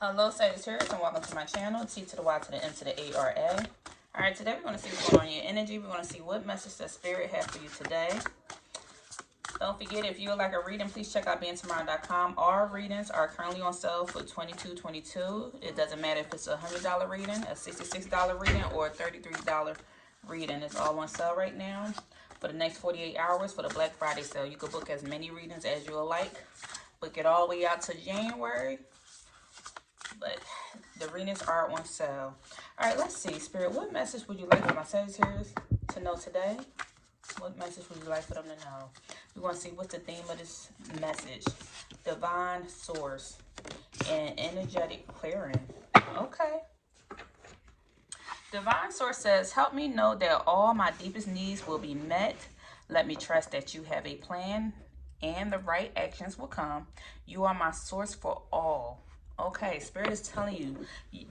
Hello Sagittarius and welcome to my channel, T to the Y to the M to the A-R-A. Alright, today we're going to see what's going on in your energy. We're going to see what message the Spirit has for you today. Don't forget, if you would like a reading, please check out beintomorrow.com. Our readings are currently on sale for $22.22. It doesn't matter if it's a $100 reading, a $66 reading, or a $33 reading. It's all on sale right now for the next 48 hours for the Black Friday sale. You can book as many readings as you would like. Book it all the way out to January. But the readings are on sale. All right, let's see. Spirit, what message would you like for my Sagittarius to know today? What message would you like for them to know? We want to see what's the theme of this message. Divine source and energetic clearing. Okay. Divine source says, help me know that all my deepest needs will be met. Let me trust that you have a plan and the right actions will come. You are my source for all. Okay, Spirit is telling you,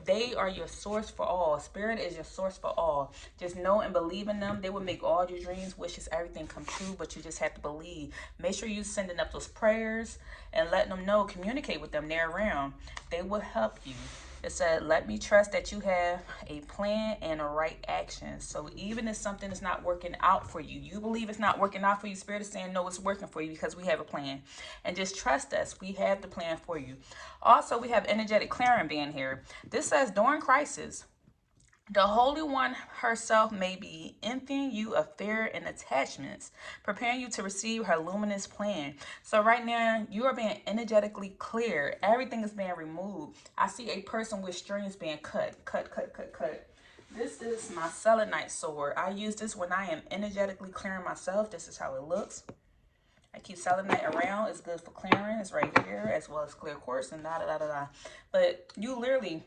they are your source for all. Spirit is your source for all. Just know and believe in them. They will make all your dreams, wishes, everything come true, but you just have to believe. Make sure you're sending up those prayers and letting them know, communicate with them. They're around. They will help you. It said, let me trust that you have a plan and a right action. So even if something is not working out for you, you believe it's not working out for you, Spirit is saying, no, it's working for you because we have a plan. And just trust us. We have the plan for you. Also, we have energetic clearing being here. This says, during crisis, the Holy One herself may be emptying you of fear and attachments, preparing you to receive her luminous plan. So right now, you are being energetically cleared. Everything is being removed. I see a person with strings being cut. This is my selenite sword. I use this when I am energetically clearing myself. This is how it looks. I keep selenite around. It's good for clearing. It's right here, as well as clear quartz and da-da-da-da-da. But you literally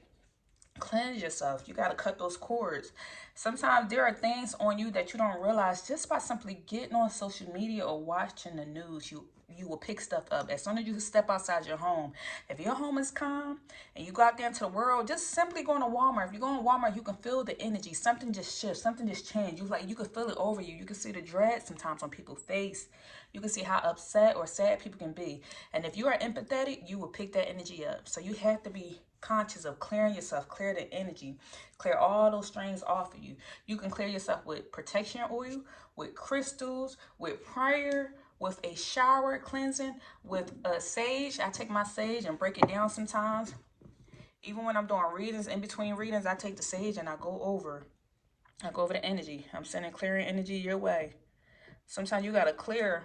cleanse yourself. You got to cut those cords. Sometimes there are things on you that you don't realize just by simply getting on social media or watching the news. You will pick stuff up as soon as you step outside your home. If your home is calm and you go out there into the world, just simply going to Walmart. If you go in Walmart, you can feel the energy. Something just shifts. Something just changed. You can feel it over you. You can see the dread sometimes on people's face. You can see how upset or sad people can be. And if you are empathetic, you will pick that energy up. So you have to be conscious of clearing yourself, clear the energy, clear all those strains off of you. You can clear yourself with protection oil, with crystals, with prayer, with a shower cleansing, with a sage. I take my sage and break it down sometimes. Even when I'm doing readings, in between readings, I take the sage and I go over the energy. I'm sending clearing energy your way. Sometimes you got to clear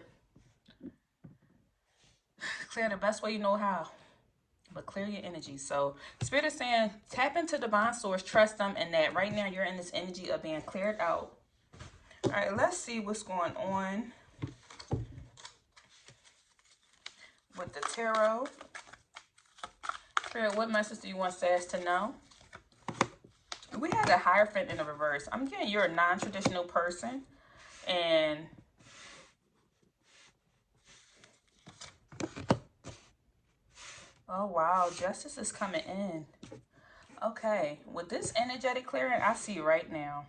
the best way you know how. But clear your energy. So Spirit is saying, tap into divine source, trust them, and that right now you're in this energy of being cleared out. All right, let's see what's going on with the tarot. Spirit, what message do you want Sag to know? We had a Hierophant in the reverse. I'm getting you're a non-traditional person, and oh wow, justice is coming in. Okay, with this energetic clearing, I see right now,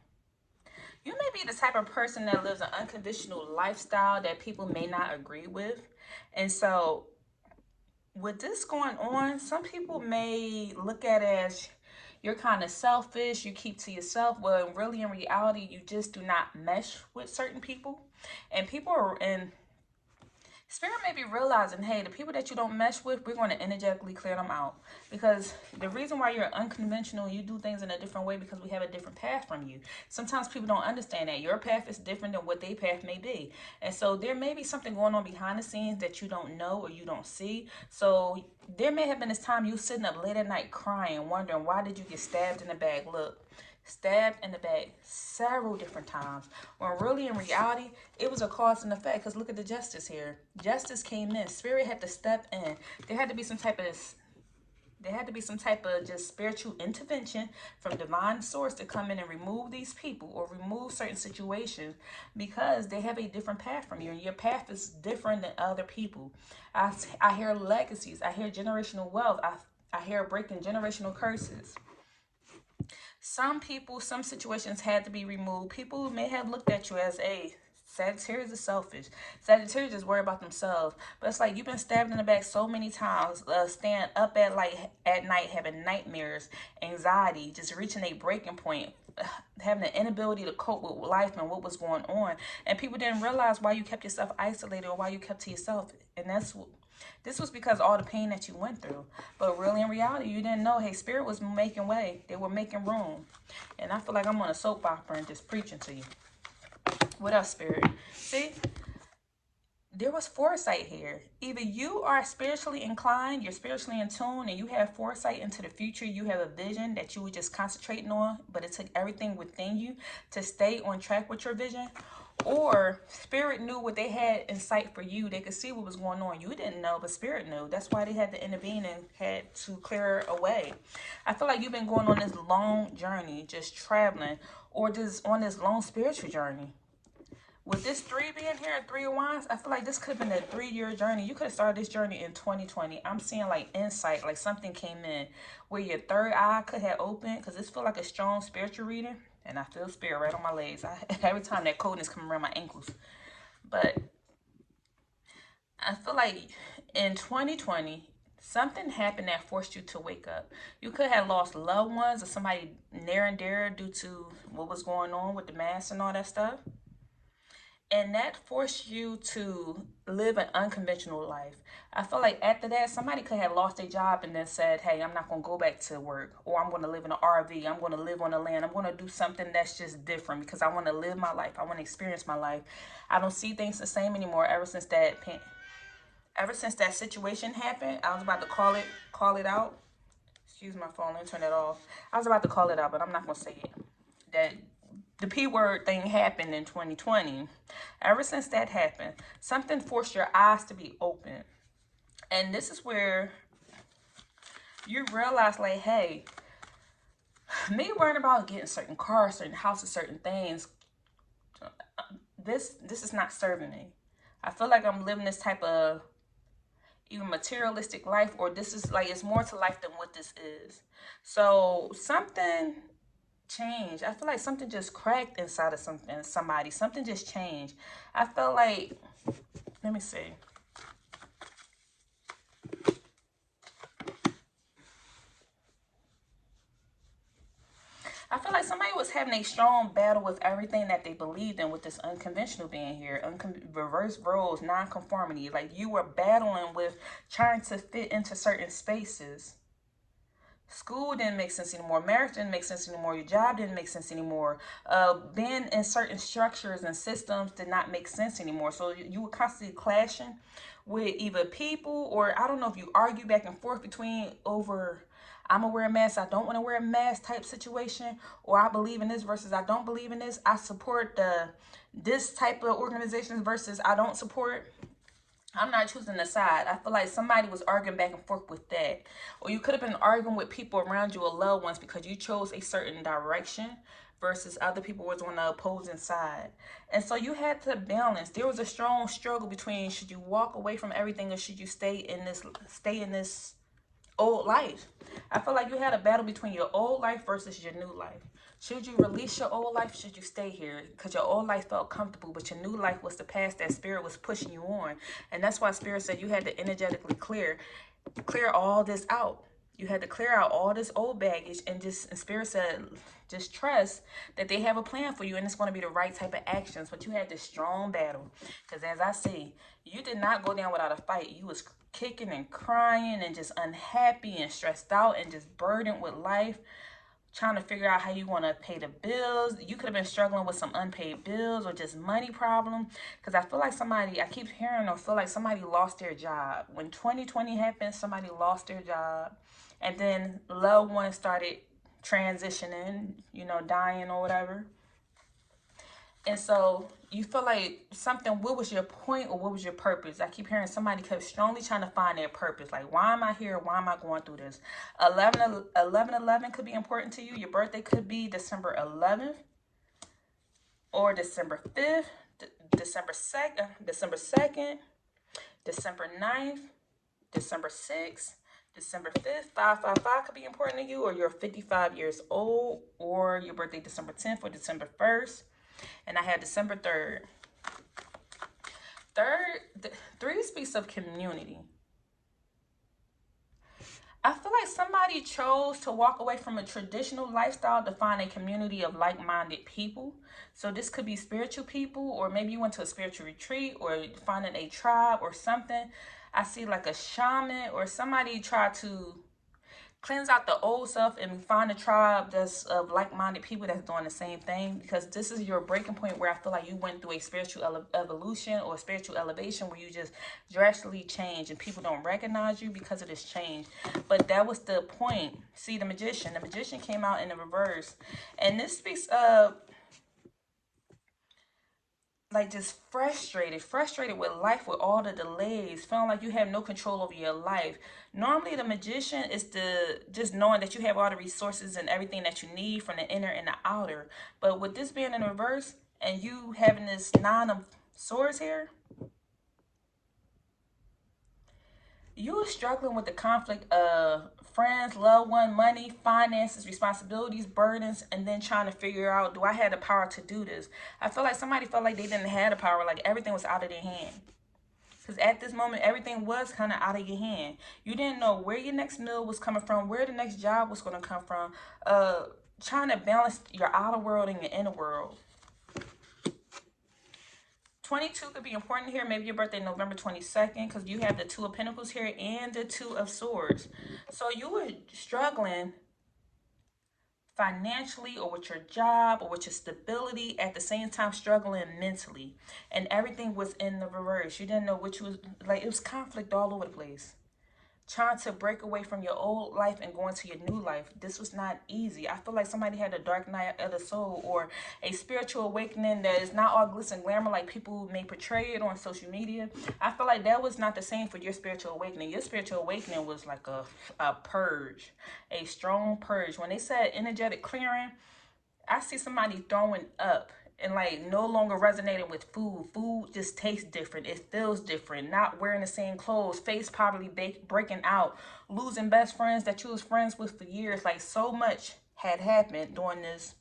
you may be the type of person that lives an unconditional lifestyle that people may not agree with. And so with this going on, some people may look at it as you're kind of selfish, you keep to yourself. Well, really in reality, you just do not mesh with certain people. And people are in Spirit may be realizing, hey, the people that you don't mesh with, we're going to energetically clear them out. Because the reason why you're unconventional, you do things in a different way because we have a different path from you. Sometimes people don't understand that. Your path is different than what their path may be. And so there may be something going on behind the scenes that you don't know or you don't see. So there may have been this time you sitting up late at night crying, wondering, why did you get stabbed in the back? Look. Stabbed in the back several different times, when really in reality it was a cause and effect. Because look at the justice here. Justice came in. Spirit had to step in. There had to be some type of just spiritual intervention from divine source to come in and remove these people or remove certain situations, because they have a different path from you, and your path is different than other people. I hear legacies. I hear generational wealth. I hear breaking generational curses. Some people, some situations had to be removed. People may have looked at you as, a Sagittarius is selfish. Sagittarius just worry about themselves. But it's like you've been stabbed in the back so many times, staying up at night, having nightmares, anxiety, just reaching a breaking point, having the inability to cope with life and what was going on. And people didn't realize why you kept yourself isolated or why you kept to yourself. And this was because all the pain that you went through. But really, in reality, you didn't know, hey, Spirit was making way. They were making room. And I feel like I'm on a soap opera and just preaching to you. What else, Spirit? See, there was foresight here. Either you are spiritually inclined, you're spiritually in tune, and you have foresight into the future. You have a vision that you were just concentrating on, but it took everything within you to stay on track with your vision. Or Spirit knew what they had in sight for you. They could see what was going on. You didn't know, but Spirit knew. That's why they had to intervene and had to clear a way. I feel like you've been going on this long journey, just traveling, or just on this long spiritual journey. With this 3 being here, 3 of Wands, I feel like this could have been a 3-year journey. You could have started this journey in 2020. I'm seeing like insight, like something came in where your third eye could have opened, because this feel like a strong spiritual reading. And I feel Spirit right on my legs. Every time that coldness comes around my ankles. But I feel like in 2020, something happened that forced you to wake up. You could have lost loved ones or somebody near and dear due to what was going on with the mask and all that stuff. And that forced you to live an unconventional life. I feel like after that, somebody could have lost their job and then said, hey, I'm not going to go back to work. Or I'm going to live in an RV. I'm going to live on the land. I'm going to do something that's just different because I want to live my life. I want to experience my life. I don't see things the same anymore ever since that situation happened. I was about to call it out. Excuse my phone. Let me turn that off. I was about to call it out, but I'm not going to say it. That the P word thing happened in 2020. Ever since that happened, something forced your eyes to be open. And this is where you realize, like, hey, me worrying about getting certain cars, certain houses, certain things, this is not serving me. I feel like I'm living this type of even materialistic life, or this is like, it's more to life than what this is. So something changed. I feel like something just cracked inside of somebody. Something just changed. I felt like, let me see. I feel like somebody was having a strong battle with everything that they believed in with this unconventional being here. Reverse roles, non-conformity. Like you were battling with trying to fit into certain spaces. School didn't make sense anymore. Marriage didn't make sense anymore. Your job didn't make sense anymore. Being in certain structures and systems did not make sense anymore. So you were constantly clashing with either people, or I don't know if you argue back and forth between over, I'm gonna wear a mask, I don't want to wear a mask type situation, or I believe in this versus I don't believe in this. I support this type of organizations versus I don't support. I'm not choosing a side. I feel like somebody was arguing back and forth with that. Or you could have been arguing with people around you or loved ones because you chose a certain direction versus other people was on the opposing side. And so you had to balance. There was a strong struggle between, should you walk away from everything or should you stay in this old life? I feel like you had a battle between your old life versus your new life. Should you release your old life? Should you stay here? Because your old life felt comfortable, but your new life was the path that Spirit was pushing you on. And that's why Spirit said you had to energetically clear all this out. You had to clear out all this old baggage, and Spirit said, just trust that they have a plan for you and it's going to be the right type of actions. But you had this strong battle. Because as I see, you did not go down without a fight. You was kicking and crying and just unhappy and stressed out and just burdened with life, trying to figure out how you want to pay the bills. You could have been struggling with some unpaid bills or just money problem. Because I feel like I keep hearing or feel like somebody lost their job. When 2020 happened, somebody lost their job. And then loved ones started transitioning, dying or whatever. And so you feel like what was your point or what was your purpose? I keep hearing somebody kept strongly trying to find their purpose. Like, why am I here? Why am I going through this? 11/11 could be important to you. Your birthday could be December 11th or December 5th, December 2nd, December 9th, December 6th, December 5th. 555 could be important to you, or you're 55 years old, or your birthday December 10th or December 1st. And I had December 3rd. Three speaks of community. I feel like somebody chose to walk away from a traditional lifestyle to find a community of like-minded people. So this could be spiritual people, or maybe you went to a spiritual retreat, or finding a tribe or something. I see like a shaman, or somebody tried to cleanse out the old self and find a tribe that's of like-minded people that's doing the same thing, because this is your breaking point where I feel like you went through a spiritual evolution or spiritual elevation where you just drastically change and people don't recognize you because of this change. But that was the point. See, the magician came out in the reverse, and this speaks of like just frustrated with life, with all the delays, feeling like you have no control over your life. Normally the magician is the just knowing that you have all the resources and everything that you need from the inner and the outer. But with this being in reverse and you having this nine of swords here, you are struggling with the conflict of friends, loved one, money, finances, responsibilities, burdens, and then trying to figure out, do I have the power to do this? I feel like somebody felt like they didn't have the power, like everything was out of their hand. Because at this moment, everything was kind of out of your hand. You didn't know where your next meal was coming from, where the next job was going to come from. Trying to balance your outer world and your inner world. 22 could be important here. Maybe your birthday November 22nd, because you have the Two of Pentacles here and the Two of Swords. So you were struggling financially or with your job or with your stability, at the same time struggling mentally, and everything was in the reverse. You didn't know which was, like, it was conflict all over the place, trying to break away from your old life and go into your new life. This was not easy. I feel like somebody had a dark night of the soul, or a spiritual awakening that is not all glitz and glamour like people may portray it on social media. I feel like that was not the same for your spiritual awakening. Your spiritual awakening was like a purge, a strong purge. When they said energetic clearing, I see somebody throwing up and like no longer resonating with food. Food just tastes different. It feels different. Not wearing the same clothes. Face probably breaking out. Losing best friends that you was friends with for years. Like so much had happened during this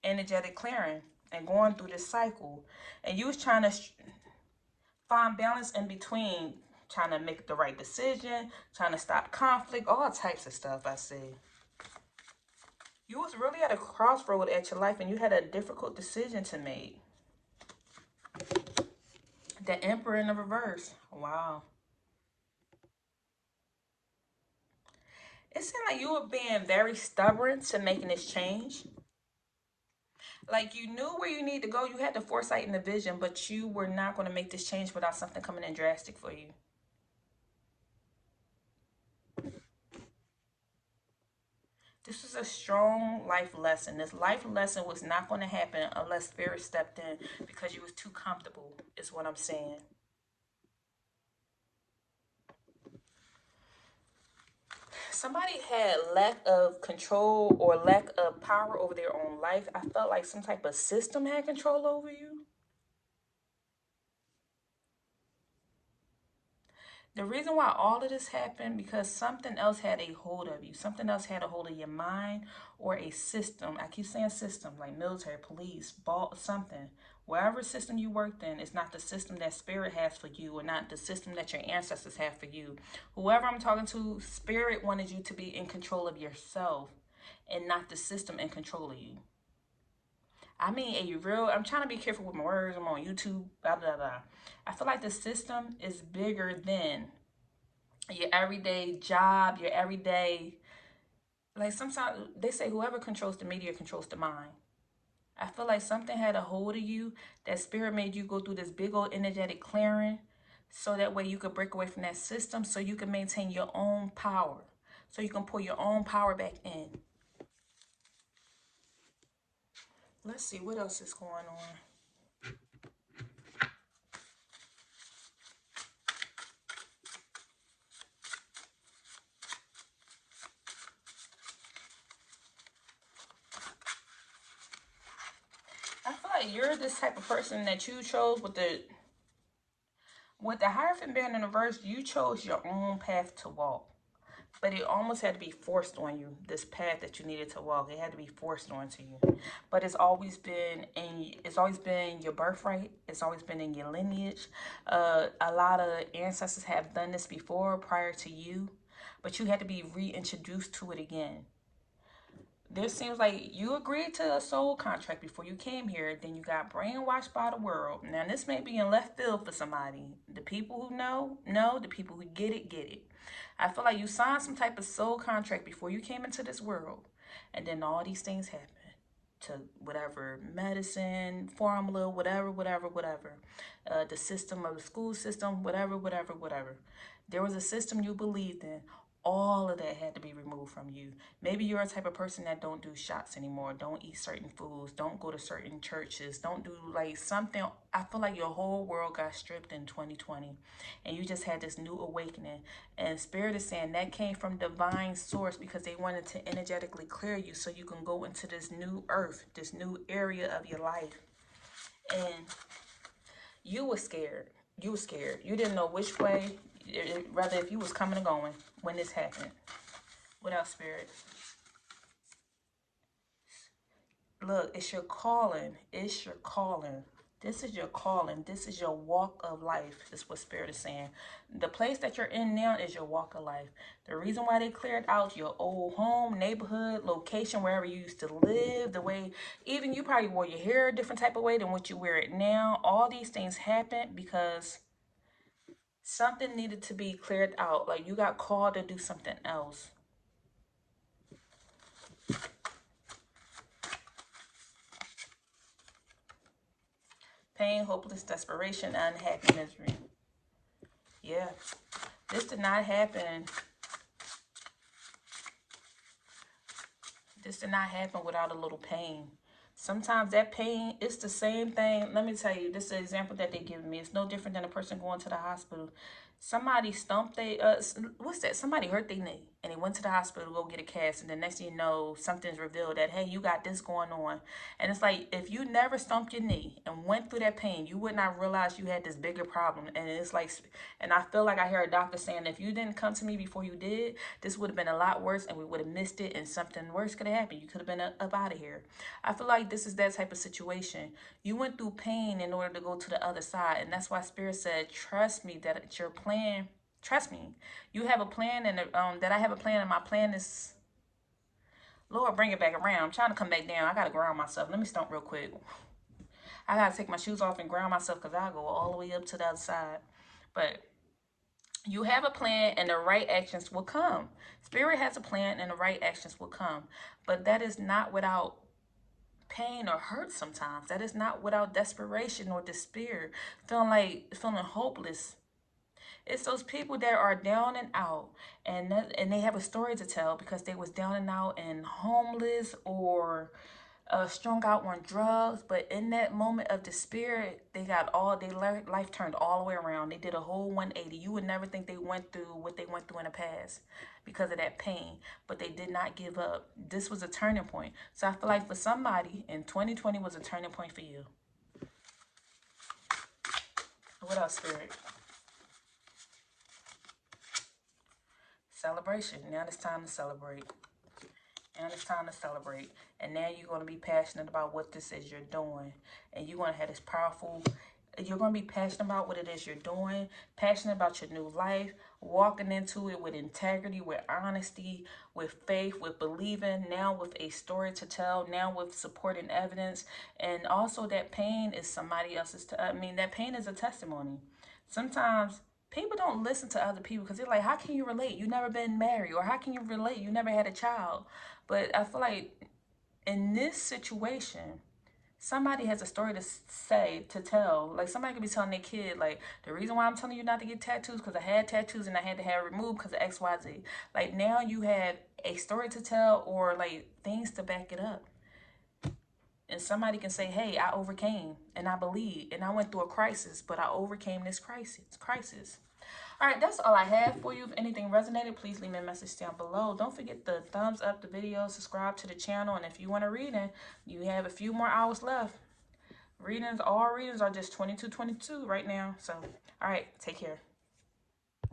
energetic clearing and going through this cycle. And you was trying to find balance in between. Trying to make the right decision. Trying to stop conflict. All types of stuff I see. You was really at a crossroad at your life and you had a difficult decision to make. The Emperor in the reverse. Wow. It seemed like you were being very stubborn to making this change. Like you knew where you need to go. You had the foresight and the vision, but you were not going to make this change without something coming in drastic for you. This was a strong life lesson. This life lesson was not going to happen unless spirit stepped in, because you was too comfortable, is what I'm saying. Somebody had lack of control or lack of power over their own life. I felt like some type of system had control over you. The reason why all of this happened, because something else had a hold of you. Something else had a hold of your mind, or a system. I keep saying system, like military, police, ball, something. Wherever system you worked in, it's not the system that spirit has for you, or not the system that your ancestors have for you. Whoever I'm talking to, spirit wanted you to be in control of yourself and not the system in control of you. I mean, I'm trying to be careful with my words. I'm on YouTube, blah, blah, blah. I feel like the system is bigger than your everyday job, your everyday, like sometimes they say whoever controls the media controls the mind. I feel like something had a hold of you, that spirit made you go through this big old energetic clearing, so that way you could break away from that system, so you can maintain your own power, so you can pull your own power back in. Let's see what else is going on. I feel like you're this type of person that you chose with the Hierophant being in the verse, you chose your own path to walk. but it almost had to be forced on you. This path that you needed to walk, it had to be forced onto you. But it's always been your birthright. It's always been in your lineage. A lot of ancestors have done this before prior to you, but you had to be reintroduced to it again. This seems like you agreed to a soul contract before you came here, then you got brainwashed by the world. Now, this may be in left field for somebody. The people who know. The people who get it, get it. I feel like you signed some type of soul contract before you came into this world, and then all these things happen to whatever medicine, formula, whatever. The system of the school system, whatever. There was a system you believed in. All of that had to be removed from you. Maybe you're a type of person that don't do shots anymore, don't eat certain foods, don't go to certain churches, don't do like something. I feel like your whole world got stripped in 2020 and you just had this new awakening. And Spirit is saying that came from divine source because they wanted to energetically clear you so you can go into this new earth, this new area of your life. And you were scared. You were scared. You didn't know which way, rather if you was coming or going when this happened. What else, Spirit? Look, it's your calling. It's your calling. This is your calling. This is your walk of life. This is what Spirit is saying. The place that you're in now is your walk of life. The reason why they cleared out your old home, neighborhood, location, wherever you used to live, the way, even you probably wore your hair a different type of way than what you wear it now. All these things happened because something needed to be cleared out. Like you got called to do something else. Pain, hopeless, desperation, unhappy, misery. Yeah. This did not happen. This did not happen without a little pain. Sometimes that pain, it's the same thing. Let me tell you, this is an example that they give me. It's no different than a person going to the hospital. Somebody stumped what's that? Somebody hurt their knee and they went to the hospital to go get a cast. And the next thing you know, something's revealed that, hey, you got this going on. And it's like, if you never stumped your knee and went through that pain, you would not realize you had this bigger problem. And it's like, and I feel like I hear a doctor saying, if you didn't come to me before you did, this would have been a lot worse and we would have missed it and something worse could have happened. You could have been up out of here. I feel like this is that type of situation. You went through pain in order to go to the other side. And that's why Spirit said, trust me that it's your plan. Trust me. You have a plan and that I have a plan and my plan is, Lord, bring it back around. I'm trying to come back down. I got to ground myself. Let me stomp real quick. I got to take my shoes off and ground myself because I'll go all the way up to the other side. But you have a plan and the right actions will come. Spirit has a plan and the right actions will come. But that is not without pain or hurt sometimes. That is not without desperation or despair. Feeling hopeless. It's those people that are down and out and they have a story to tell because they was down and out and homeless or strung out on drugs. But in that moment of despair, they got their life turned all the way around. They did a whole 180. You would never think they went through what they went through in the past because of that pain, but they did not give up. This was a turning point. So I feel like for somebody in 2020 was a turning point for you. What else, Spirit? Celebration. Now it's time to celebrate. And it's time to celebrate. And now you're going to be passionate about what this is you're doing. And you're going to have this powerful, you're going to be passionate about what it is you're doing, passionate about your new life, walking into it with integrity, with honesty, with faith, with believing, now with a story to tell, now with supporting evidence. And also that pain is somebody else's, that pain is a testimony. Sometimes people don't listen to other people because they're like, how can you relate? You never been married, or how can you relate? You never had a child. But I feel like in this situation, somebody has a story to say, to tell. Like somebody could be telling their kid, like, the reason why I'm telling you not to get tattoos because I had tattoos and I had to have it removed because of XYZ. Like now you have a story to tell or like things to back it up. And somebody can say, hey, I overcame and I believe and I went through a crisis, but I overcame this crisis. All right, that's all I have for you. If anything resonated, please leave me a message down below. Don't forget to thumbs up the video, subscribe to the channel, and if you want to read it, you have a few more hours left. All readings are just 22.22 right now. So, all right, take care.